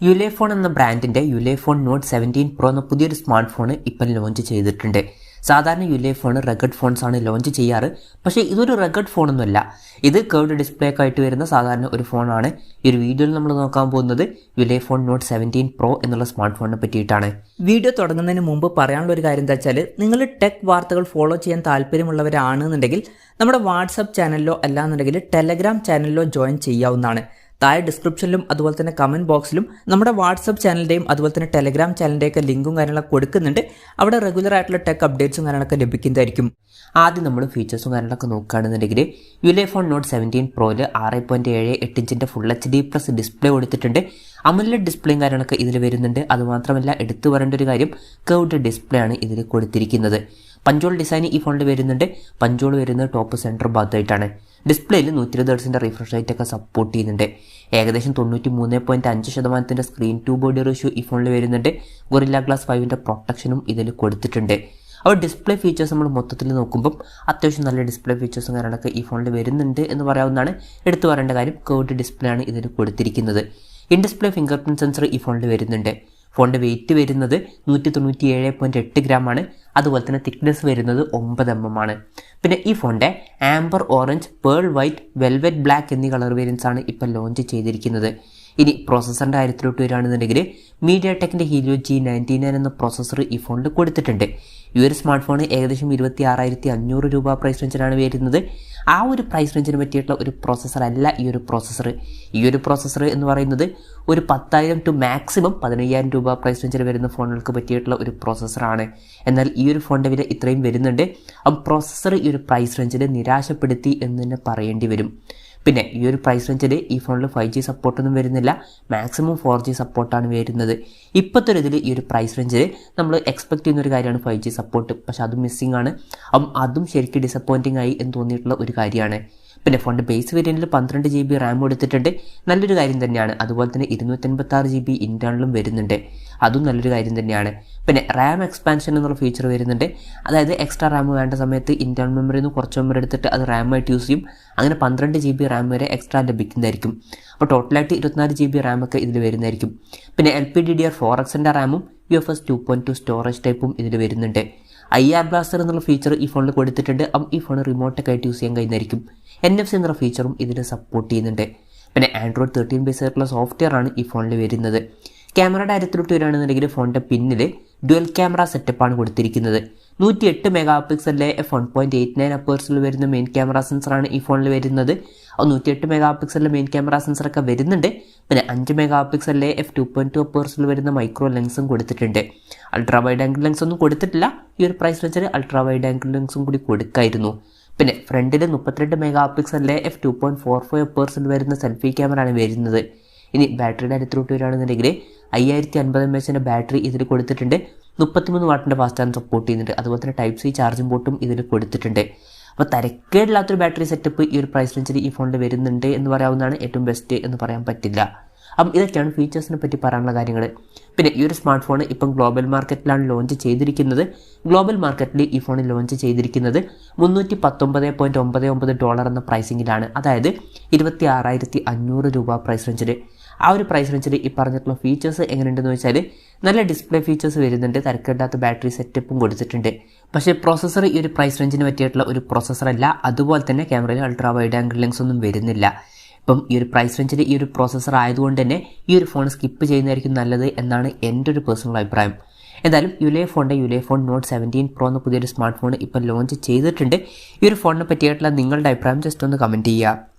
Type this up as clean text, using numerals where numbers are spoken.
Ulefone എന്ന ബ്രാൻഡിൻ്റെ Ulefone not 17 Pro എന്ന പുതിയൊരു സ്മാർട്ട് ഫോൺ ഇപ്പം ലോഞ്ച് ചെയ്തിട്ടുണ്ട്. സാധാരണ യുലേഫോൺ റഗഡ് ഫോൺസ് ആണ് ലോഞ്ച് ചെയ്യാറ്, പക്ഷേ ഇതൊരു റഗഡ് ഫോണൊന്നുമല്ല. ഇത് കർവ്ഡ് ഡിസ്പ്ലേ ഒക്കെ ആയിട്ട് വരുന്ന സാധാരണ ഒരു ഫോണാണ്. ഈ ഒരു വീഡിയോയിൽ നമ്മൾ നോക്കാൻ പോകുന്നത് യുലേഫോൺ നോട്ട് 17 Pro എന്നുള്ള സ്മാർട്ട് ഫോണിനെ പറ്റിയിട്ടാണ്. വീഡിയോ തുടങ്ങുന്നതിന് മുമ്പ് പറയാനുള്ള ഒരു കാര്യം എന്താ വെച്ചാൽ, നിങ്ങൾ ടെക് വാർത്തകൾ ഫോളോ ചെയ്യാൻ താല്പര്യമുള്ളവരാണെന്നുണ്ടെങ്കിൽ നമ്മുടെ വാട്സപ്പ് ചാനലിലോ അല്ലാന്നുണ്ടെങ്കിൽ ടെലഗ്രാം ചാനലിലോ ജോയിൻ ചെയ്യാവുന്നതാണ്. താഴെ ഡിസ്ക്രിപ്ഷനിലും അതുപോലെ തന്നെ കമൻറ്റ് ബോക്സിലും നമ്മുടെ വാട്സപ്പ് ചാനലിൻ്റെയും അതുപോലെ തന്നെ ടെലഗ്രാം ചാനലിൻ്റെയൊക്കെ ലിങ്കും കാര്യങ്ങളൊക്കെ കൊടുക്കുന്നുണ്ട്. അവിടെ റെഗുലർ ആയിട്ടുള്ള ടെക് അപ്ഡേറ്റ്സും കാര്യങ്ങളൊക്കെ ലഭിക്കുന്നതായിരിക്കും. ആദ്യം നമ്മൾ ഫീച്ചേഴ്സും കാര്യങ്ങളൊക്കെ നോക്കുകയാണെന്നുണ്ടെങ്കിൽ യുലേഫോൺ നോട്ട് 17 Proയിൽ 6.78 ഇഞ്ചിൻ്റെ ഫുൾ HD+ ഡിസ്പ്ലേ കൊടുത്തിട്ടുണ്ട്. അമോലെഡ് ഡിസ്പ്ലേയും കാര്യങ്ങളൊക്കെ ഇതിൽ വരുന്നുണ്ട്. അതുമാത്രമല്ല, എടുത്തു പറയേണ്ട ഒരു കാര്യം, കർവ്ഡ് ഡിസ്പ്ലേ ആണ് ഇതിൽ കൊടുത്തിരിക്കുന്നത്. പഞ്ചോൾ ഡിസൈൻ ഈ ഫോണിൽ വരുന്നുണ്ട്. പഞ്ചോൾ വരുന്നത് ടോപ്പ് സെൻറ്റർ ഭാഗത്തായിട്ടാണ്. ഡിസ്പ്ലേയിൽ 120 Hz റിഫ്രഷ് റേറ്റ് ഒക്കെ സപ്പോർട്ട് ചെയ്യുന്നുണ്ട്. ഏകദേശം 93.5% സ്ക്രീൻ ടു ബോഡി റേഷ്യോ ഈ ഫോണിൽ വരുന്നുണ്ട്. ഗൊറില്ല ഗ്ലാസ് 5ൻ്റെ പ്രൊട്ടക്ഷനും ഇതിൽ കൊടുത്തിട്ടുണ്ട്. അപ്പോൾ ഡിസ്പ്ലേ ഫീച്ചേഴ്സ് നമ്മൾ മൊത്തത്തിൽ നോക്കുമ്പം അത്യാവശ്യം നല്ല ഡിസ്പ്ലേ ഫീച്ചേഴ്സും കാര്യങ്ങളൊക്കെ ഈ ഫോണിൽ വരുന്നുണ്ട് എന്ന് പറയാവുന്നതാണ്. എടുത്തു പറയേണ്ട കാര്യം, കർവ്ഡ് ഡിസ്പ്ലേ ആണ് ഇതിൽ കൊടുത്തിരിക്കുന്നത്. In display finger print sensor ഈ ഫോണിൽ വരുന്നുണ്ട്. ഫോണിൻ്റെ വെയിറ്റ് വരുന്നത് 197.8 ഗ്രാം ആണ്. അതുപോലെ തന്നെ തിക്നെസ് വരുന്നത് 9 mm ആണ്. പിന്നെ ഈ ഫോണിൻ്റെ amber orange, pearl white, velvet black എന്നീ കളർ വേരിയൻസ് ആണ് ഇപ്പോൾ ലോഞ്ച് ചെയ്തിരിക്കുന്നത്. ഇനി പ്രോസസ്സറിൻ്റെ കാര്യത്തിലോട്ട് വരികയാണെന്നുണ്ടെങ്കിൽ മീഡിയാടെക്കിൻ്റെ ഹീലിയോ G99 എന്ന പ്രോസസ്സർ ഈ ഫോണിൽ കൊടുത്തിട്ടുണ്ട്. ഈ ഒരു സ്മാർട്ട് ഫോൺ ഏകദേശം 26,500 രൂപ പ്രൈസ് റേഞ്ചിലാണ് വരുന്നത്. ആ ഒരു പ്രൈസ് റേഞ്ചിന് പറ്റിയിട്ടുള്ള ഒരു പ്രോസസ്സർ അല്ല ഈ ഒരു പ്രോസസ്സർ. ഈ ഒരു പ്രോസസ്സർ എന്ന് പറയുന്നത് ഒരു 10,000 ടു മാക്സിമം 15,000 രൂപ പ്രൈസ് റേഞ്ചിൽ വരുന്ന ഫോണുകൾക്ക് പറ്റിയിട്ടുള്ള ഒരു പ്രോസസ്സറാണ്. എന്നാൽ ഈ ഒരു ഫോണിൻ്റെ വില ഇത്രയും വരുന്നുണ്ട്. ആ പ്രോസസ്സർ ഈ ഒരു പ്രൈസ് റേഞ്ചിൽ നിരാശപ്പെടുത്തി എന്ന് തന്നെ പറയേണ്ടി വരും. പിന്നെ ഈ ഒരു പ്രൈസ് റേഞ്ചിൽ ഈ ഫോണിൽ 5G സപ്പോർട്ടൊന്നും വരുന്നില്ല. മാക്സിമം 4G സപ്പോർട്ടാണ് വരുന്നത്. ഇപ്പോഴത്തെ ഒരു ഇതിൽ ഈ ഒരു പ്രൈസ് റേഞ്ചിൽ നമ്മൾ എക്സ്പെക്ട് ചെയ്യുന്ന ഒരു കാര്യമാണ് 5G സപ്പോർട്ട്. പക്ഷെ അതും മിസ്സിംഗ് ആണ്. അതും ശരിക്കും ഡിസപ്പോയിൻറ്റിംഗ് ആയി എന്ന് തോന്നിയിട്ടുള്ള ഒരു കാര്യമാണ്. പിന്നെ ഫോണിൻ്റെ ബേസ് വേരിയൻറ്റിൽ 12 GB റാം കൊടുത്തിട്ടുണ്ട്. നല്ലൊരു കാര്യം തന്നെയാണ്. അതുപോലെ തന്നെ 256 GB ഇൻറ്റേർണലും വരുന്നുണ്ട്. അതും നല്ലൊരു കാര്യം തന്നെയാണ്. പിന്നെ റാം എക്സ്പാൻഷൻ എന്നുള്ള ഫീച്ചർ വരുന്നുണ്ട്. അതായത് എക്സ്ട്രാ റാം വേണ്ട സമയത്ത് ഇൻറ്റേർണൽ മെമ്മറിയിൽ നിന്ന് കുറച്ച് മെമ്മറി എടുത്തിട്ട് അത് റാമായിട്ട് യൂസ് ചെയ്യും. അങ്ങനെ 12 GB റാം വരെ എക്സ്ട്രാ ലഭിക്കുന്നതായിരിക്കും. അപ്പോൾ ടോട്ടലായിട്ട് 24 GB റാമൊക്കെ ഇതിൽ വരുന്നതായിരിക്കും. പിന്നെ LPDDR4Xൻ്റെ റാമും UFS 2.2 സ്റ്റോറേജ് ടൈപ്പും ഇതിൽ വരുന്നുണ്ട്. IR ബ്ലാസ്റ്റർ എന്നുള്ള ഫീച്ചർ ഈ ഫോണിൽ കൊടുത്തിട്ടുണ്ട്. ഈ ഫോൺ റിമോട്ടൊക്കെ ആയിട്ട് യൂസ് ചെയ്യാൻ കഴിയുന്നതായിരിക്കും. NFC എന്നുള്ള ഫീച്ചറും ഇതിൽ സപ്പോർട്ട് ചെയ്യുന്നുണ്ട്. പിന്നെ Android 13 ബേസ് ആയിട്ടുള്ള സോഫ്റ്റ്വെയർ ആണ് ഈ ഫോണിൽ വരുന്നത്. ക്യാമറയുടെ കാര്യത്തിലോട്ട് വരികയാണെന്നുണ്ടെങ്കിൽ ഫോണിൻ്റെ പിന്നിൽ ഡ്യുവൽ ക്യാമറ സെറ്റപ്പാണ് കൊടുത്തിരിക്കുന്നത്. 108 MP f1.89 അപ്പേഴ്സിൽ വരുന്ന മെയിൻ ക്യാമറ സെൻസറാണ് ഈ ഫോണിൽ വരുന്നത്. 108 MP മെയിൻ ക്യാമറ സെൻസറൊക്കെ വരുന്നുണ്ട്. പിന്നെ 5 MP f2.2 അപ്പേഴ്സിൽ വരുന്ന മൈക്രോ ലെൻസും കൊടുത്തിട്ടുണ്ട്. അൾട്രാ വൈഡ് ആംഗിൾ ലെൻസ് ഒന്നും കൊടുത്തിട്ടില്ല. ഈ ഒരു പ്രൈസ് വെച്ചാൽ അൾട്രാ വൈഡ് ആംഗിൾ ലെൻസും കൂടി കൊടുക്കായിരുന്നു. പിന്നെ ഫ്രണ്ടിൽ 32 MP f2.45 അപ്പേഴ്സിൽ വരുന്ന സെൽഫി ക്യാമറ ആണ് വരുന്നത്. ഇനി ബാറ്ററിയുടെ അടുത്തോട്ട് വരികയാണെന്നുണ്ടെങ്കിൽ 5050 mAh ബാറ്ററി ഇതിൽ കൊടുത്തിട്ടുണ്ട്. 33 വാട്ടിൻ്റെ ഫാസ്റ്റ് ചാർജ് സപ്പോർട്ട് ചെയ്യുന്നുണ്ട്. അതുപോലെ തന്നെ Type-C ചാർജിംഗ് പോർട്ടും ഇതിൽ കൊടുത്തിട്ടുണ്ട്. അപ്പോൾ തരക്കേടില്ലാത്തൊരു ബാറ്ററി സെറ്റപ്പ് ഈ ഒരു പ്രൈസ് റേഞ്ചിൽ ഈ ഫോണിൽ വരുന്നുണ്ട് എന്ന് പറയാവുന്നതാണ്. ഏറ്റവും ബെസ്റ്റ് എന്ന് പറയാൻ പറ്റില്ല. അപ്പം ഇതൊക്കെയാണ് ഫീച്ചേഴ്സിനെ പറ്റി പറയാനുള്ള കാര്യങ്ങൾ. പിന്നെ ഈ ഒരു സ്മാർട്ട് ഫോൺ ഇപ്പം ഗ്ലോബൽ മാർക്കറ്റിലാണ് ലോഞ്ച് ചെയ്തിരിക്കുന്നത്. ഗ്ലോബൽ മാർക്കറ്റിൽ ഈ ഫോൺ ലോഞ്ച് ചെയ്തിരിക്കുന്നത് $319.99 എന്ന പ്രൈസിങ്ങിലാണ്. അതായത് 26,500 രൂപ പ്രൈസ് റേഞ്ചിൽ. ആ ഒരു പ്രൈസ് റേഞ്ചിൽ ഈ പറഞ്ഞിട്ടുള്ള ഫീച്ചേഴ്സ് എങ്ങനെയുണ്ടെന്ന് വെച്ചാൽ, നല്ല ഡിസ്പ്ലേ ഫീച്ചേഴ്സ് വരുന്നുണ്ട്. തരക്കേണ്ടാത്ത ബാറ്ററി സെറ്റപ്പും കൊടുത്തിട്ടുണ്ട്. പക്ഷേ പ്രോസസ്സർ ഈ ഒരു പ്രൈസ് റേഞ്ചിന് പറ്റിയിട്ടുള്ള ഒരു പ്രോസസ്സറല്ല. അതുപോലെ തന്നെ ക്യാമറയിൽ അൾട്രാ വൈഡ് ആംഗിൾ ലെൻസ് ഒന്നും വരുന്നില്ല. ഇപ്പം ഈ ഒരു പ്രൈസ് റേഞ്ചിൽ ഈ ഒരു പ്രോസസ്സർ ആയതുകൊണ്ട് തന്നെ ഈ ഒരു ഫോൺ സ്കിപ്പ് ചെയ്യുന്നതായിരിക്കും നല്ലത് എന്നാണ് എൻ്റെ ഒരു പേഴ്സണൽ അഭിപ്രായം. എന്തായാലും യുലേഫോൺ നോട്ട് 17 Pro എന്ന പുതിയൊരു സ്മാർട്ട് ഫോൺ ഇപ്പം ലോഞ്ച് ചെയ്തിട്ടുണ്ട്. ഈ ഒരു ഫോണിനെ പറ്റിയിട്ടുള്ള നിങ്ങളുടെ അഭിപ്രായം ജസ്റ്റ് ഒന്ന് കമൻറ്റ് ചെയ്യുക.